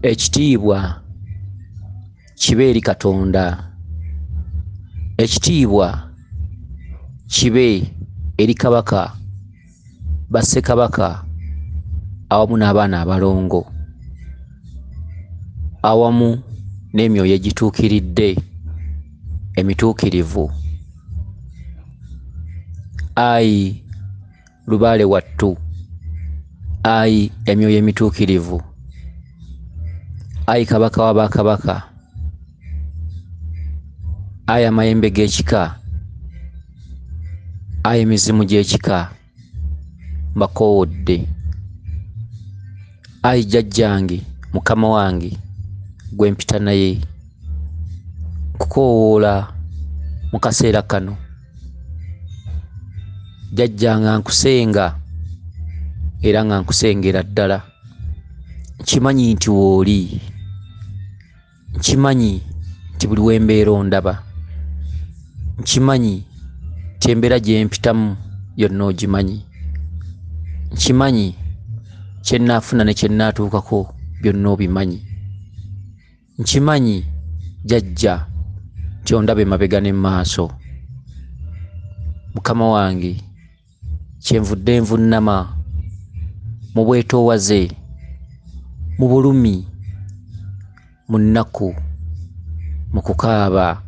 ekitiibwa kibe eri Katonda, ekitiibwa kibe eri Kabaka, Bassekabaka awamu n'abaana abalongo, awamu n'emyoyo egituukiridde emituukirivu. Ayi lubaale wattu, ayi emyoyo emituukirivu, ayi Kabaka wa Bakabaka, ayi amayembe g'ekika, ayi emizimu gy'ekika, mbakoowodde. Ayi jjajjange, mukama wange gwe mpita naye, nkukoowoola mu kaseera kano. Jjajja nga nkusenga era nga nkusengera ddala. Nkimanyi nti wooli, nkimanyi nti buli w'embeera ondaba, nkimanyi nti embeera gye mpitamu yonna ogimanyi, nkimanyi kye nnaafuna ne kye nnaatuukako byonna obimanyi, nkimanyi jjajja nti ondaba emabega ne maaso. Mukama wange, kyenvudde nvunnama mu bwetoowaze, mu bulumi, mu nnaku, mu kukaaba.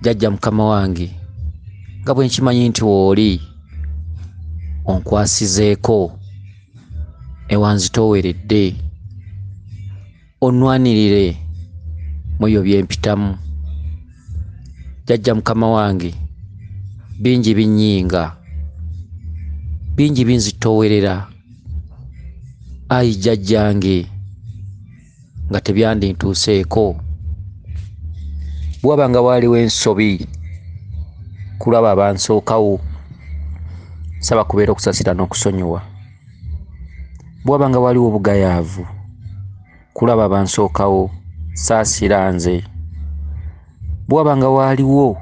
Jjajja mukama wange, nga bwe nkimanyi nti wooli, onkwasizeeko ewanzitooweredde, onnwanirire mu ebyo bye mpitamu. Jjajja mukama wange, bingi binnyinga, bingi binzitoowerera. Ayi jjajjange, nga tebyandintuuseeko. Bwe wabanga waaliwo ensobi kulaba abansookawo, nsaba kubeera okusasira n'okusonyiwa. Bwe wabanga waaliwo obugayaavu kulaba abansookawo, saasira nze. Bwe wabanga waaliwo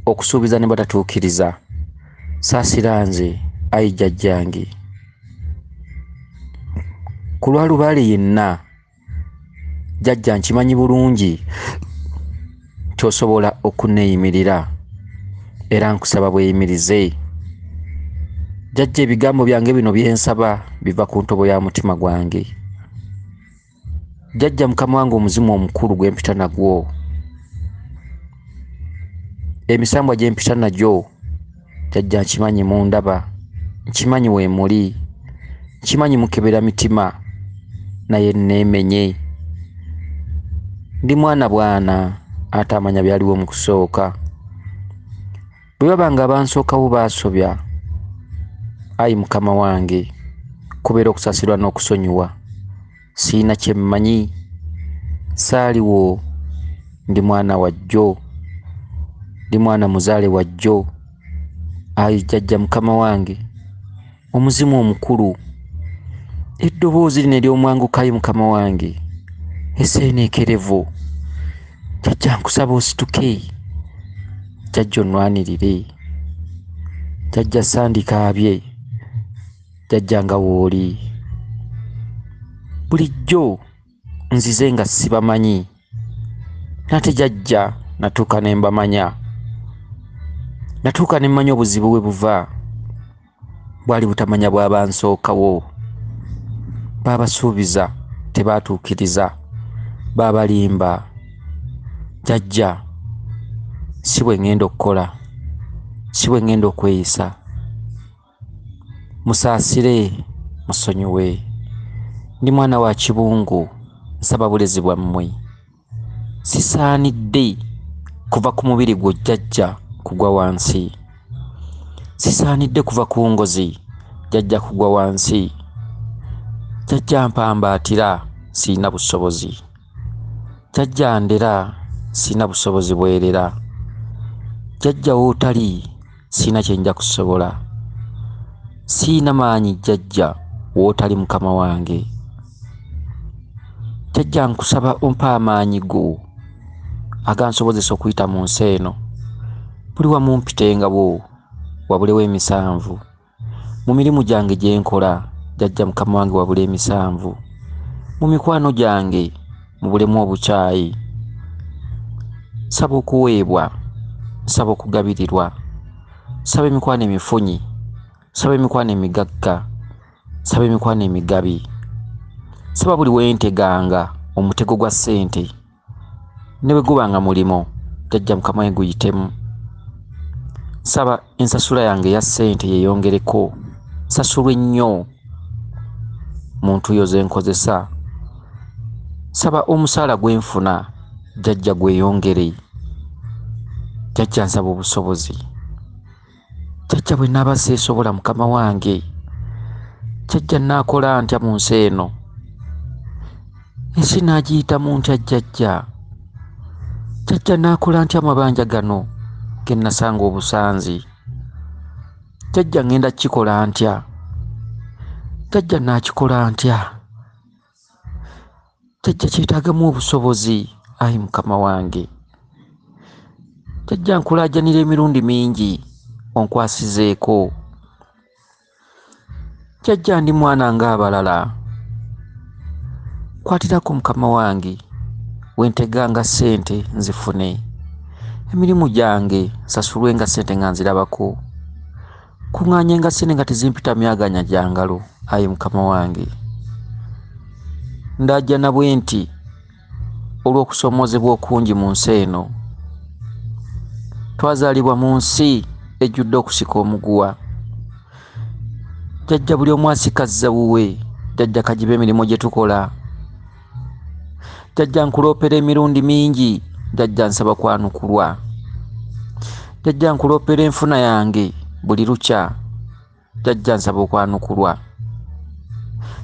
okusuubiza ne batatuukiriza, saasira nze. Ayi jjajjange, ku lwa lubaale yenna, jjajja nkimanyi bulungi nti osobola okunneeyimirira era nkusaba bweyimirize. Jjajja, ebigambo byange bino bye nsaba biva ku ntobo ya mutima gwange. Jjajja mukama wange omuzimu omukulu gwe mpita nagwo, emisambwa gye mpita nagyo, jjajja nkimanyi mundaba, nkimanyi we muli, nkimanyi mukebera mitima naye nneemenye. Ndi mwana bwana ate amanya byaliwo mu kusooka. Bwe babanga abansookawo baasobya, ayi mukama wange, kubeera okusasirwa n'okusonyiwa. Siina kye mmanyi, saaliwo, ndi mwana wajjo, ndi mwana muzaale wajjo. Ayi jjajja mukama wange, omuzimu omukulu, eddoboozi lino ery'omwanguka, ayi mukama wange, eseeneekerevu. Jjajja nkusaba osituke, jjajja onnwanirire, jjajja sandikaabye, jjajja nga wooli. Bulijjo nzize nga sibamanyi, nate jjajja natuuka ne mbamanya, natuuka ne mmanya obuzibu bwe buva. Bwali butamanya bw'abansookawo, baabasuubiza tebaatuukiriza, baabalimba. Jjajja, si bwe ngenda okukola, si bwe ngenda okweyisa. Musaasire, musonyiwe. Ndi mwana wa kibungu, nsaba bulezi bwammwe. Sisaanidde kuva ku mubiri gwo jjajja kugwa wansi, sisaanidde kuva ku ngozi jjajja kugwa wansi. Jjajja mpambaatira, siina busobozi. Jjajja ndera, siina busobozi bwerera. Jjajja wootali, siina kye nja kusobola. Siina maanyi jjajja wootali mukama wange. Jjajja nkusaba ompa amaanyi go agansobozesa okuyita mu nsi eno. Buli wamu mpitengawo, wabulewo emisanvu. Mu mirimu gyange gye nkola, jjajja mukama wange wabula emisanvu. mu mikwano gyange mu bulemu obukyayi. Saba okuweebwa, saba okugabirirwa, saba emikwano emifunyi, saba emikwano emigagga, saba emikwano emigabi, saba buli wenteganga omutego gwa ssente ne bwe gubanga mulimo jjajja mukama we guyitemu. Saba ensasula yange eya ssente yeeyongereko, sasulwe nnyo mu ntuuyo ze nkozesa. Saba omusaala gwe nfuna jjajja gweyongere. Jjajja nsaba obusobozi. Jjajja bwe naaba seesobola mukama wange, jjajja naakola ntya mu nsi eno? Ensi naagiyitamu ntya jjajja? Jjajja naakola ntya amabanja gano ge nasanga obusanzi? Jjajja ngenda kikola ntya? Jjajja naakikola ntya? Jjajja kyetaagamu obusobozi, ayi mukama wange. Jjajja nkulaajanira emirundi mingi onkwasizeeko. Jjajja ndi mwana ng'abalala. Kwatirako mukama wange, wenteganga ssente nzifune. Emirimu gyange sasulwe nga ssente nga nzirabako. Kuŋŋaanye nga ssente nga tezimpita myaganya gya ngalo, ayi mukama wange. Ndaajana bwe nti olw'okusoomozebwa okungi mu nsi eno. Twazaalibwa mu nsi ejjudde okusika omuguwa. Jjajja buli omu asika zzawuwe, jjajja kagiba emirimu gye tukola. Jjajja nkuloopera emirundi mingi, jjajja nsaba kwanukulwa. Jjajja nkuloopera enfuna yange buli lukya, jjajja nsaba okwanukulwa.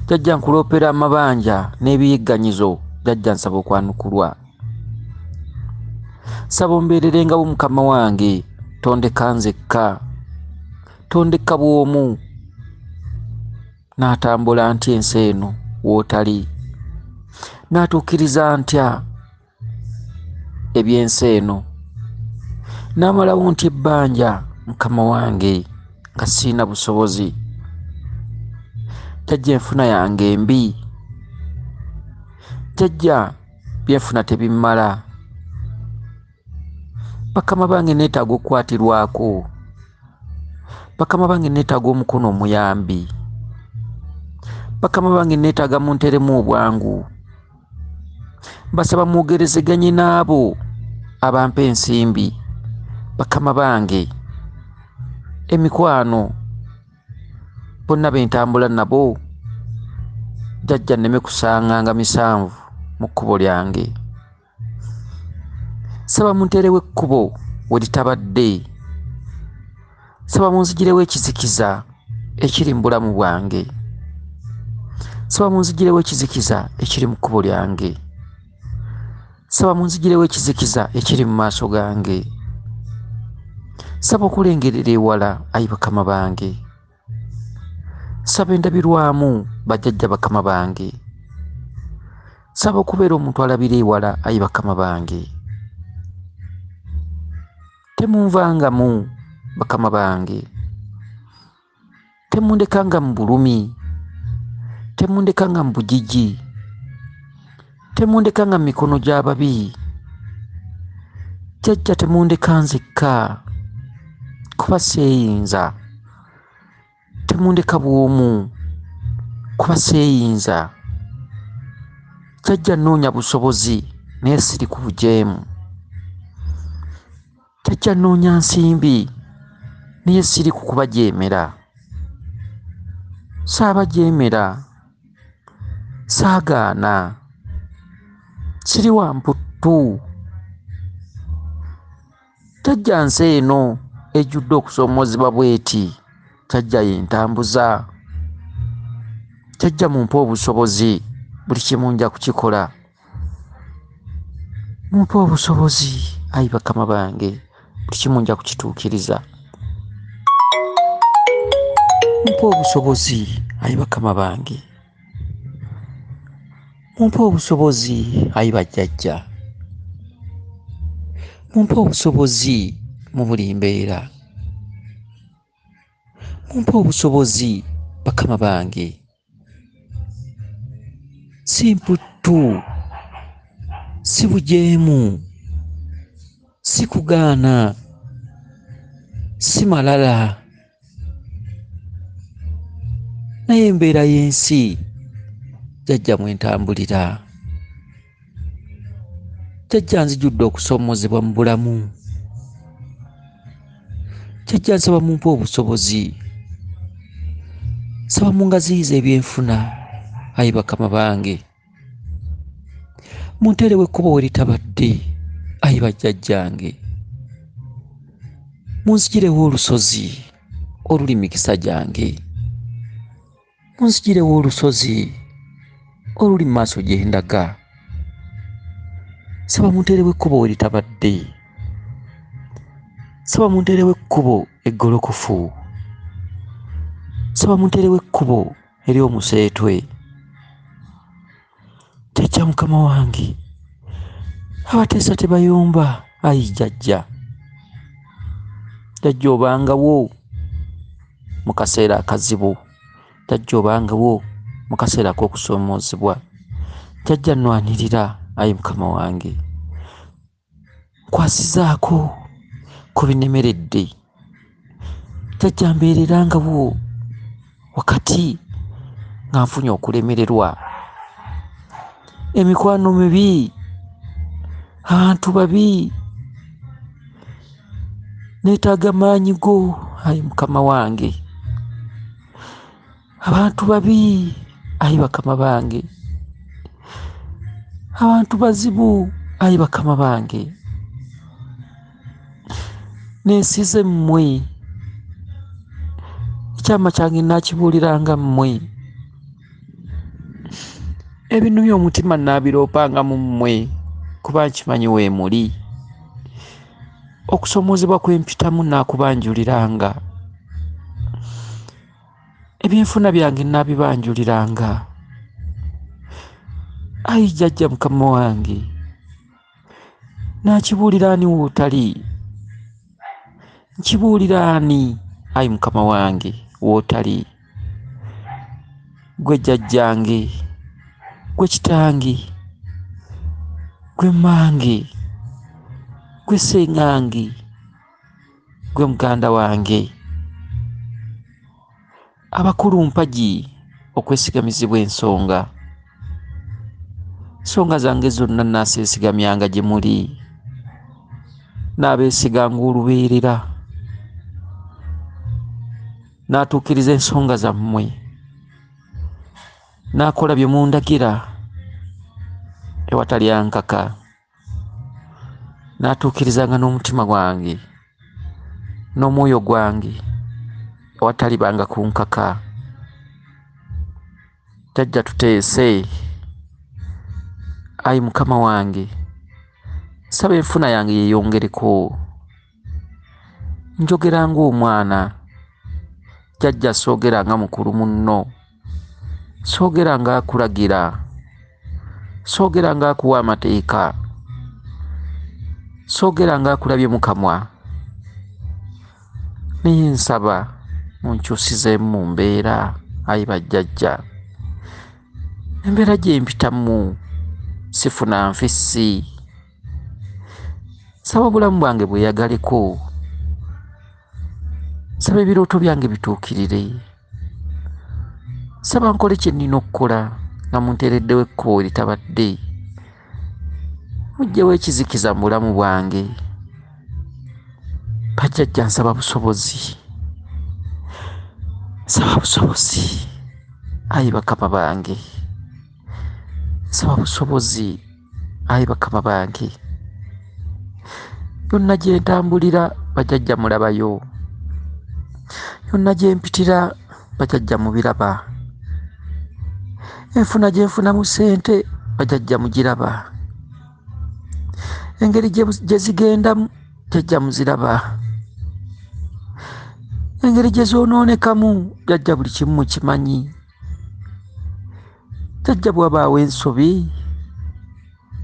Jjajja nkuloopera amabanja n'ebiyigganyizo, jjajja nsaba okwanukulwa. Saba ombeererengawo mukama wange, tondeka nzekka, tondeka bw'omu. Naatambula ntya ensi eno w'otali? Naatuukiriza ntya eby'ensi eno? Naamalawo ntya ebbanja mukama wange nga sirina busobozi? Jjajja enfuna yange mbi. Jjajja byenfuna tebimmala. Bakama bange neetaaga okukwatirwako. Bakama bange neetaaga omukono omuyambi. Bakama bange neetaaga munteremu obwangu. Mbasaba mwogerezeganye n'abo abampa ensimbi. Bakama bange, emikwano bonna bentambula nabo, jjajja nneme kusaŋŋanga misanvu mu kkubo lyange. Saba munterewo ekkubo we litabadde. Saba munzigirewo ekizikiza ekiri mu bulamu bwange. Saba munzigirewo ekizikiza ekiri mu kkubo lyange. Saba munzigirewo ekizikiza ekiri mu maaso gange. Saba okulengerera ewala, ayi bakama bange. Saba endabirwamu, bajjajja bakama bange. Saba okubeera omuntu alabira ewala, ayi bakama bange. Temunvangamu bakama bange. Temundekanga mu bulumi. Temundekanga mu bugigi. Temundekanga mu mikono gy'ababi. Jjajja temundeka nzekka kuba seeyinza. Temundeka bw'omu kuba seeyinza. Jjajja nnoonya busobozi naye siri ku bujeemu. Jjajja nnoonya nsimbi naye siri ku kubajeemera. Saabajeemera, saagaana, siri wa mputtu. Jjajja nsi eno ejjudde okusoomoozebwa bw'eti, jjajja yentambuza. Jjajja mumpe obusobozi, buli kimu nja kukikola. Mumpe obusobozi, ayi bakama bange, buli kimu nja kukituukiriza. Mumpe obusobozi, ayi bakama bange. Mumpe obusobozi, ayi bajjajja. Mumpe obusobozi mu buli mbeera. Mumpe obusobozi bakama bange. si mputtu, si bujeemu, si kugaana, si malala, naye embeera y'ensi jjajja mwentambulira. Jjajja nzijudde okusoomozebwa mu bulamu. Jjajja nsaba mumpe obusobozi, nsaba mungaziyize ebyenfuna, ayi bakama bange. Munteerewo ekkubo we litabadde, ayi bajjajjange. Munzigirewo olusozi oluli mikisa gyange. Munzigirewo olusozi oluli mu maaso gye ndaga. Nsaba munteerewo ekkubo we litabadde. Nsaba munteerewo ekkubo eggolokofu. Nsaba munteerewo ekkubo ery'omuseetwe. Jjajja mukama wange, abateesa tebayomba, ayi jjajja. Jjajja obangawo mu kaseera akazibu. Jjajja obangawo mu kaseera k'okusoomoozebwa. Jjajja nnwanirira, ayi mukama wange. Nkwasizaako ku binemeredde. Jjajja mbeererangawo wakati nga nfunye okulemererwa. Emikwano mibi, abantu babi, neetaaga maanyi go, ayi mukama wange. Abantu babi, ayi bakama bange. Abantu bazibu, ayi bakama bange. Neesize mmwe, ekyama kyange naakibuuliranga mmwe. Ebinumya omutima naabiroopanga mu mmwe, kuba nkimanyi we muli. Okusoomoozebwa kwempitamu naakubanjuliranga. Ebyenfuna byange naabibanjuliranga. Ayi jjajja mukama wange, naakibuulira ani wootali? Nkibuulira ani, ayi mukama wange, wootali? Gwe jjajjange, gwe kitange, gwe mmange, gwe ssengange, gwe muganda wange. Abakulu mpagi okwesigamizibwa ensonga. Ensonga zange zonna naaseesigamyanga gye muli. Naabeesiganga olubeerera. Naatuukiriza ensonga zammwe. Naakola bye mundagira ewatali ankaka. Naatuukirizanga n'omutima gwange n'omwoyo gwange ewatali banga kunkaka. Jjajja tuteese, ayi mukama wange. Nsaba enfuna yange yeeyongereko. Njogera ng'omwana. Jjajja soogera nga mukulu munno. Soogera nga akulagira. Soogera nga akuwa amateeka. Soogera nga akulabye mu kamwa. Naye nsaba munkyusizeemu mu mbeera, ayi bajjajja. Embeera gye mpitamu sifuna nfissi. Nsaba obulamu bwange bweyagaleko. Nsaba ebirooto byange bituukirire. Nsaba nkole kye nnina okukola nga munteereddewo ekkubo litabadde. Muggyewo ekizikiza mu bulamu bwange. Bajjajja nsaba busobozi. Nsaba busobozi, ayi bakama bange. Nsaba busobozi, ayi bakama bange. Yonna gye ntambulira bajjajja mulabayo. Yonna gye mpitira bajjajja mubiraba. Enfuna gye nfuna mu ssente bajjajja mugiraba. Engeri gye zigendamu jjajja muziraba. Engeri gye zoonoonekamu jjajja buli kimu mukimanyi. Jjajja bw'abaawo ensobi,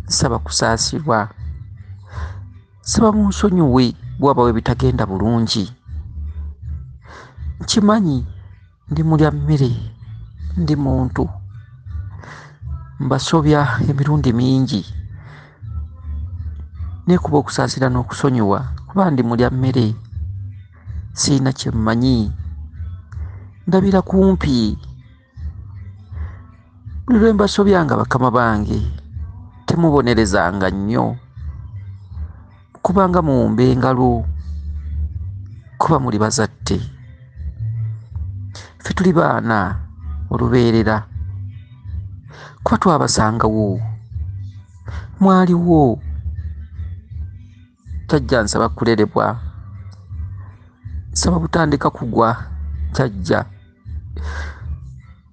nsaba kusaasirwa. Nsaba munsonyiwe bw'abaawo ebitagenda bulungi. Nkimanyi ndi mulya mmere, ndi muntu. mbasobya emirundi mingi nekuba okusaasira n'okusonyiwa kuba ndi mulya mmere siina kye mmanyi ndabira kumpi buli lwe mbasobyanga bakama bange temubonerezanga nnyo kubanga muwumba engalo kuba muli bazadde ffe tuli baana olubeerera kuba twabasangawo mwaliwo jjajja nsaba kulerebwa nsaba butandika kugwa jjajja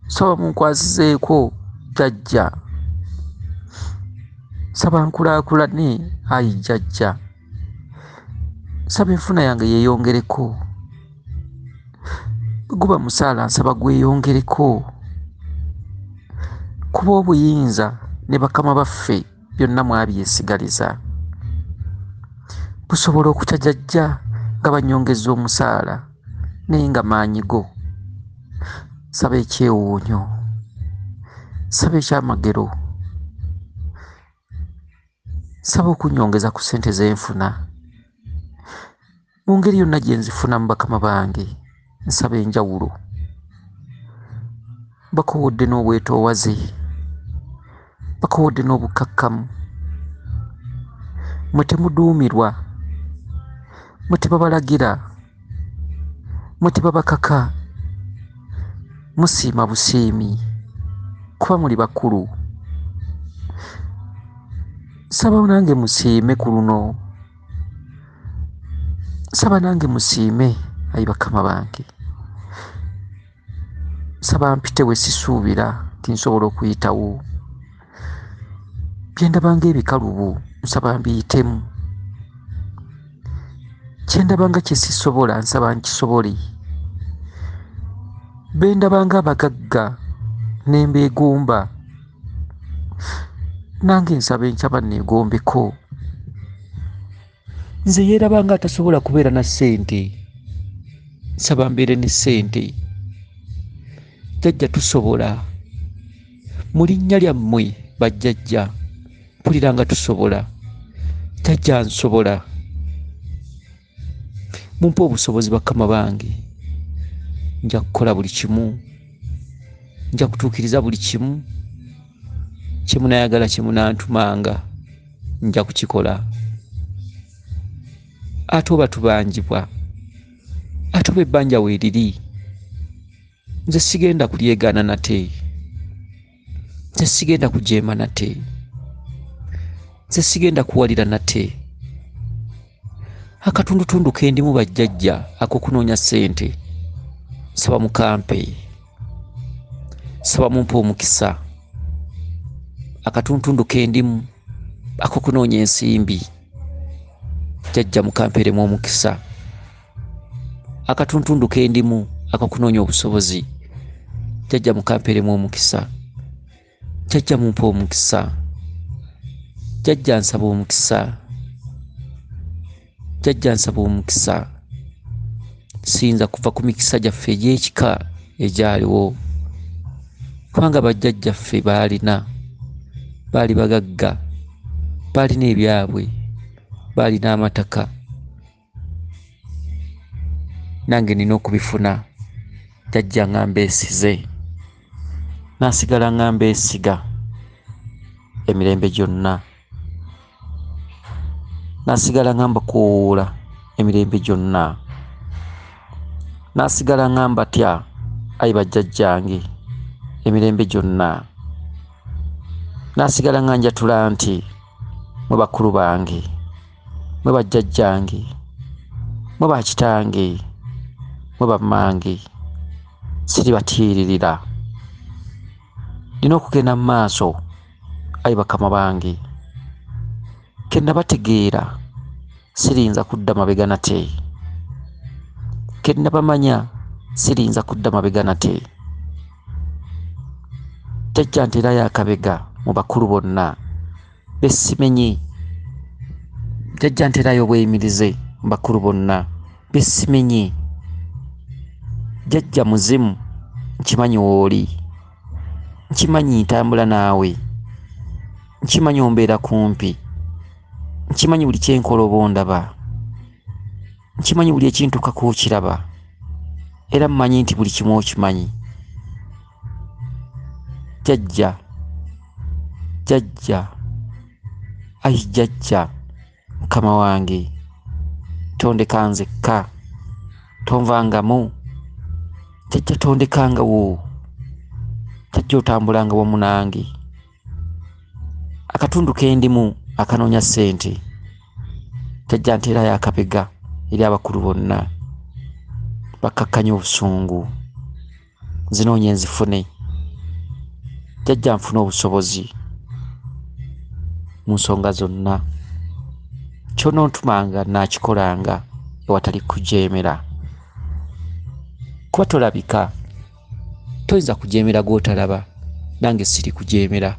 nsaba munkwasizeeko jjajja nsaba nkulaakulane ayi jjajja nsaba enfuna yange yeeyongereko guba musaala nsaba gweyongereko kuba obuyinza ne bakama baffe byonna mwabyesigaliza busobola okutya jjajja nga banyongeza omusaala naye nga maanyigo nsaba ekyewuunyo nsaba ekyamagero nsaba okunyongeza ku ssente zenfuna mu ngeri yonna gye nzifuna mu bakama bange nsaba enjawulo bakowodde n'obwetoowaze bakowodde n'obukakkamu mwe temuduumirwa mwe tebabalagira mwe tebabakaka musiima busiimi kuba muli bakulu nsaba nange musiime ku luno nsaba nange musiime ayi bakama bange nsaba mpite we sisuubira nti nsobola okuyitawo byendabanga ebikalubu nsaba mbiyitemu kyendabanga kye sisobola nsaba nkisobole bendabanga abagagga nembeegomba nange nsaba enkyaba neegombeko nze yeerabanga atasobola kubeera na ssente nsaba mbeere ne ssente jjajja tusobola mu linnya lyammwe bajjajja mpulira nga tusobola jjajja nsobola mumpe obusobozi bakama bange nja kukola buli kimu nja kutuukiriza buli kimu kyemunayagala kyemunantumanga nja kukikola ate oba tubanjibwa ate oba ebbanja weeriri nze sigenda kulyegaana nate nze sigenda kujeema nate nze sigenda kuwalira nate akatundutundu kendimu bajjajja ak'okunoonya ssente nsaba mukampe nsaba mumpe omukisa akatundutundu kendimu ak'okunoonya ensimbi jjajja mukamperemu omukisa akatundutundu kendimu ak'okunoonya obusobozi jjajja mukamperemu omukisa jjajja mumpe omukisa jjajja nsaba omukisa jjajja nsaba omukisa siyinza kuva ku mikisa gyaffe egy'ekika egyaliwo kubanga bajjajjaffe baali bagagga baalina ebyabwe baalina amataka nange nina okubifuna jjajja nga mbeesize naasigala nga mbeesiga emirembe gyonna naasigala nga mbakuwuula emirembe gyonna naasigala nga mbatya ayi bajjajjange emirembe gyonna naasigala nga njatula nti mwe bakulu bange mwe bajjajjange mwe bakitange mwe bammange siribatiiririra nina okugenda mu maaso ayi bakama bange kennabategeera sirinza kudda mabega nate kennabamanya sirinza kudda mabega nate jjajja nteerayo akabega mu bakulu bonna bessimenyi jjajja nteerayo obweyimirize mu bakulu bonna bessimenyi jjajja muzimu nkimanyi wooli nkimanyi ntambula naawe nkimanyi ombeera kumpi, nkimanyi buli kyenkola oba ondaba, nkimanyi buli ekintukako okiraba, era mmanyi nti buli kimu okimanyi. Jjajja, jjajja, ayi jjajja, mukama wange, tondeka nzekka, tonvangamu. Jjajja tondekangawo, jjajja otambulanga wamu nange. Akatundu kendimu akanoonya ssente, jjajja nteerayo akabega eri abakulu bonna bakkakkanya obusungu, nzinoonye nzifune. Jjajja nfune obusobozi mu nsonga zonna, ky'onontumanga naakikolanga ewatali kujeemera. Kuba tolabika, toyinza kujeemera gw'otalaba, nange siri kujeemera.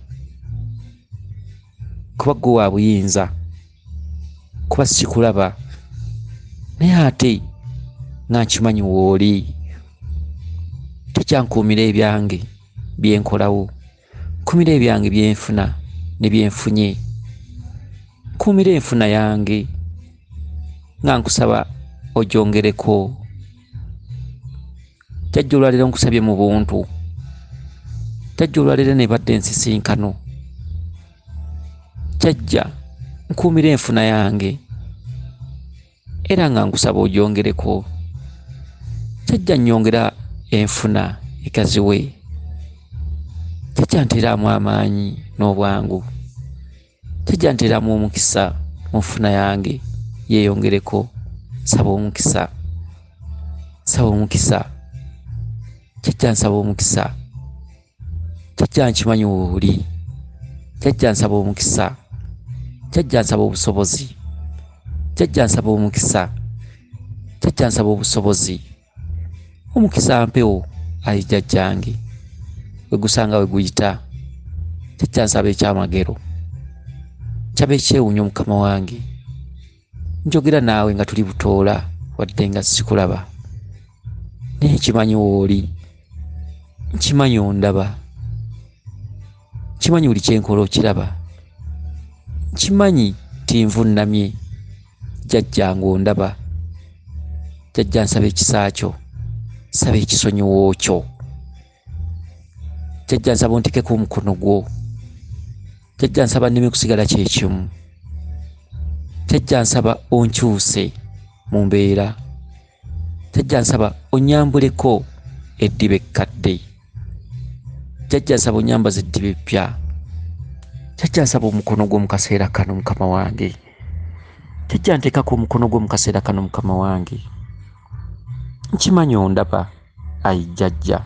Kuba gwe wa buyinza, kuba sikulaba, naye ate nga nkimanyi w'oli. Tekyankuumira ebyange bye nkolawo, nkuumira ebyange bye nfuna ne bye nfunye. Nkuumira enfuna yange nga nkusaba ogyongereko. Jjajja olwaleero nkusabye mu buntu, jjajja olwaleero ne badde ensisinkano. Jjajja nkuumira enfuna yange era nga nkusaba ogyongereko. Jjajja nnyongera enfuna egaziwe. Jjajja nteeramu amaanyi n'obwangu. Jjajja nteeramu omukisa mu nfuna yange yeeyongereko. Saba omukisa, saba omukisa. Jjajja nsaba omukisa. Jjajja nkimanyi w'oli. Jjajja nsaba omukisa. Jjajja nsaba obusobozi. Jjajja nsaba omukisa. Jjajja nsaba obusobozi. Omukisa mpewo, ayi jjajjange, we gusanga we guyita. Jjajja nsaba ekyamagero, nsaba ekyewunyo mukama wange. Njogera naawe nga tuli butoola wadde nga sikulaba, naye nkimanyi w'oli, nkimanyi ondaba, nkimanyi buli kyenkola okiraba, nkimanyi nti nvunnamye. Jjajja ng'ondaba. Jjajja nsaba ekisa kyo, saba ekisonyiwo kyo. Jjajja nsaba ontekeko omukono gwo. Jjajja nsaba nneme kusigala kyekimu. Jjajja nsaba onkyuse mu mbeera. Jjajja nsaba onnyambuleko eddiba ekkadde. Jjajja nsaba onnyambaze eddiba eppya. Jjajja nsaba omukono gwo mu kaseera kano mukama wange. Jjajja nteekako omukono gwo mu kaseera kano mukama wange. Nkimanyi ondaba, ayi jjajja,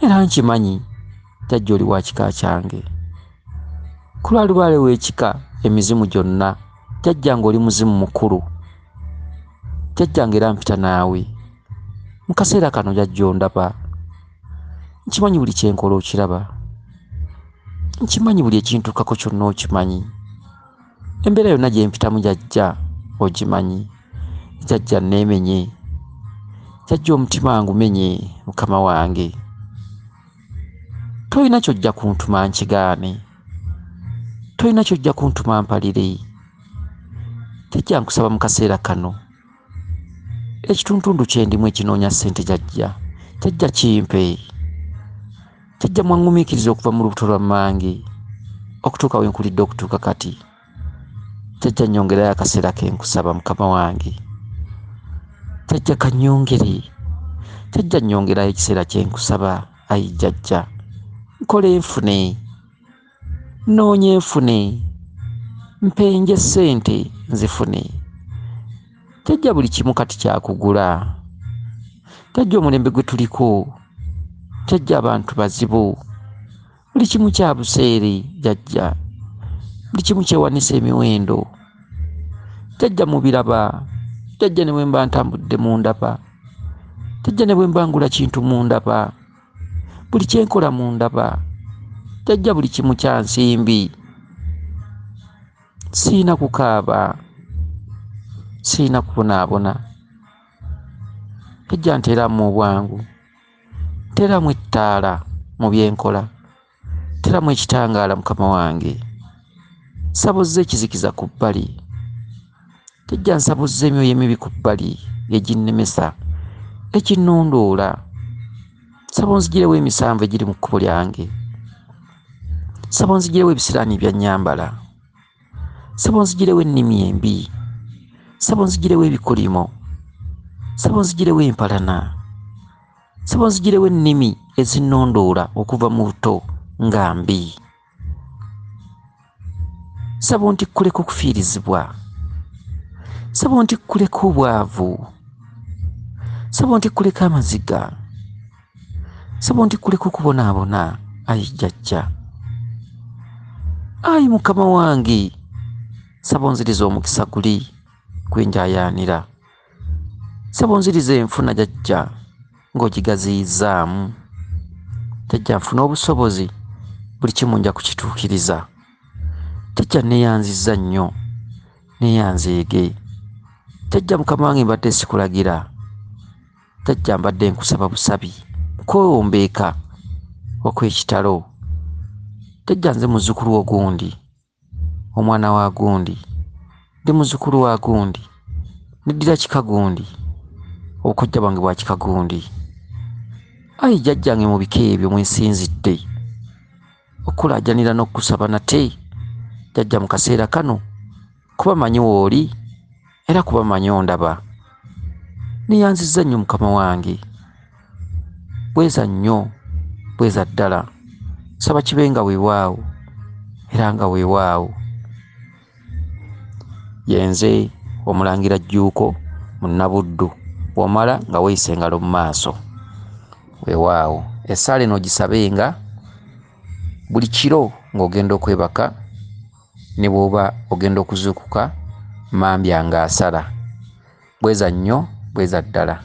era nkimanyi jjajja oli wa kika kyange. Ku lwalubaale w'ekika emizimu gyonna, jjajja ng'oli muzimu mukulu. Jjajja ng'era mpita naawe mu kaseera kano. Jjajja ondaba, nkimanyi buli kyenkola okiraba, nkimanyi buli ekintukako kyonna okimanyi. Embeera yonna gye mpitamu jjajja ogimanyi. Jjajja neemenye, jjajja omutima ngumenye mukama wange. Tolina kyojja kuntuma nkigaane, tolina kyojja kuntuma mpalire. Jjajja nkusaba mu kaseera kano, ekituntundu kyendimu ekinoonya ssente jjajja, jjajja kimpe. Jjajja mwangumiikiriza okuva mu lubuto lwa mmange okutuuka we nkulidde okutuuka kati. Jjajja nnyongerayo akaseera ke nkusaba mukama wange. Jjajja kannyongere, jjajja nnyongerayo ekiseera kye nkusaba, ayi jjajja. Nkole enfune, noonye enfune, mpenje ssente nzifune. Jjajja buli kimu kati kyakugula. Jjajja omulembe gwe tuliko, jjajja abantu bazibu, buli kimu kya buseere jjajja, buli kimu kyewanisa emiwendo. Jjajja mubiraba, jjajja ne bwe mba ntambudde mu ndaba, jjajja ne bwe mba ngula kintu mu ndaba, buli kyenkola mu ndaba. Jjajja buli kimu kya nsimbi. Siina kukaaba, siina kubonaabona. Jjajja nteeramu obwangu, nteeramu ettaala mu byenkola, nteeramu ekitangaala mukama wange. Nsabuzza ekizikiza ku bbali. Jjajja nsabuzza emyoyo emibi ku bbali eginnemesa, ekinnondoola. Nsaba onzigirewo emisanvu egiri mu kkubo lyange. Nsaba onzigirewo ebisiraani bya nnyambala. Nsaba onzigirewo ennimi embi. Nsaba onzigirewo ebikolimo. Nsaba onzigirewo empalana. Nsaba onzigirewo ennimi ezinnondoola okuva mu buto nga mbi. Nsaba ontikkuleko okufiirizibwa. Nsaba ontikkuleko obwavu. Nsaba ontikkuleko amaziga. Nsaba ontikkuleko okubonaabona, ayi jjajja. Ayi mukama wange, nsaba onziriza omukisa guli gwe njayaanira. Nsaba onziriza enfuna jjajja ng'ogigaziyizzaamu. Jjajja nfuna obusobozi, buli kimu nja kukituukiriza. Jjajja neeyanzizza nnyo, neeyanzeege. Jjajja mukama wange mbadde sikulagira. Jjajja mbadde nkusaba busabi, nkwewombeeka okw'ekitalo. Jjajja nze muzzukulu wo gundi, omwana wa gundi, ndi muzzukulu wa gundi, niddira kika gundi, obukojja bwange bwa kika gundi. Ayi jjajjange mu bika ebyo mwensinzidde okulaajanira n'okusaba nate jjajja mu kaseera kano, kuba manyi wooli era kuba manyi ondaba. Neeyanzizza nnyo mukama wange, bweza nnyo, bweza ddala. Nsaba kibe nga weewaawo era nga weewaawo. Yenze omulangira Jjuuko mu Nnabuddu, bw'omala nga weeyisa engalo mu maaso. Weewaawo. Essaala eno ogisabenga buli kiro ng'ogenda okwebaka, ne bw'oba ogenda okuzuukuka mambya ng'asala. Bweza nnyo, bweza ddala.